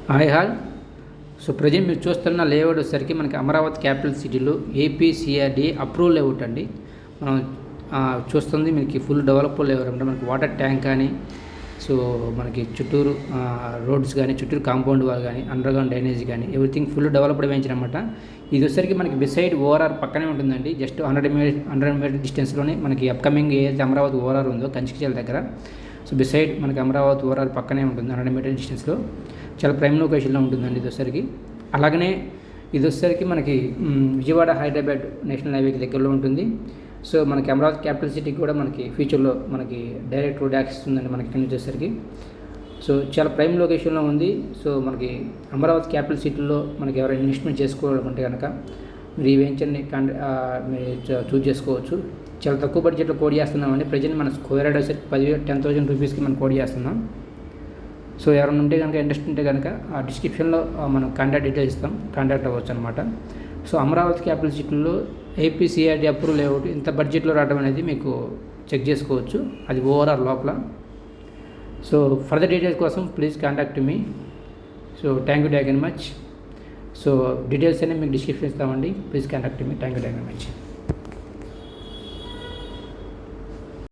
Hi hall. So present మీరు చూస్తున్న layout వచ్చేసరికి మనకి అమరావతి క్యాపిటల్ సిటీలో ఏపీసీఆర్డీ అప్రూవల్ లేఅవుట్ అండి. మనం చూస్తుంది మనకి ఫుల్ డెవలప్ లేఅవుట్ అంటే మనకి వాటర్ ట్యాంక్ కానీ, సో మనకి చుట్టూరు రోడ్స్ కానీ, చుట్టూరు కాంపౌండ్ వాల్ కానీ, అండర్గ్రౌండ్ డ్రైనేజ్ కానీ ఎవ్రీథింగ్ ఫుల్ డెవలప్డ్ వేయించారనమాట. ఇది వచ్చేసరికి మనకి బిసైడ్ ఓఆర్ఆర్ పక్కనే ఉంటుందండి. జస్ట్ 100 మీటర్ డిస్టెన్స్లోనే మనకి అప్కమింగ్ ఏదైతే అమరావతి ఓఆర్ఆర్ ఉందో కంచికచర్ల దగ్గర, సో బిసైడ్ మనకి అమరావతి ఓఆర్ఆర్ పక్కనే ఉంటుంది 100 మీటర్ డిస్టెన్స్లో. చాలా ప్రైమ్ లొకేషన్లో ఉంటుందండి ఇది వచ్చేసరికి. అలాగనే ఇది వచ్చేసరికి మనకి విజయవాడ హైదరాబాద్ నేషనల్ హైవేకి దగ్గరలో ఉంటుంది. సో మనకి అమరావతి క్యాపిటల్ సిటీకి కూడా మనకి ఫ్యూచర్లో మనకి డైరెక్ట్ రోడ్ యాక్సెస్ ఉందండి మనకి ఇక్కడ నుంచి వచ్చేసరికి. సో చాలా ప్రైమ్ లొకేషన్లో ఉంది. సో మనకి అమరావతి క్యాపిటల్ సిటీలో మనకి ఎవరైనా ఇన్వెస్ట్మెంట్ చేసుకోవాలనుకుంటే కనుక మీరు ఈ వెంచర్ని మీరు చూజ్ చేసుకోవచ్చు. చాలా తక్కువ బడ్జెట్లో కోడ్ చేస్తున్నామండి. ప్రజెంట్ మన స్క్వేర్ యార్డ్ వచ్చేసరికి 10,000 రూపీస్కి మనం కోడ్ చేస్తున్నాం. సో ఎవరైనా ఉంటే కనుక ఇంట్రెస్ట్ ఉంటే కనుక ఆ డిస్క్రిప్షన్లో మనం కాంటాక్ట్ డీటెయిల్స్ ఇస్తాం, కాంటాక్ట్ అవ్వచ్చు అనమాట. సో అమరావతి క్యాపిటల్ సిటీలో ఏపీసీఆర్డీ అప్రూవల్ లేఅవుట్ ఇంత బడ్జెట్లో రావడం అనేది మీకు చెక్ చేసుకోవచ్చు, అది ఓవరాల్ లోపల. సో ఫర్దర్ డీటెయిల్స్ కోసం please contact me. So thank you very much. So details అనేవి మీకు డిస్క్రిప్షన్ ఇస్తామండి. Please contact me. Thank you very much.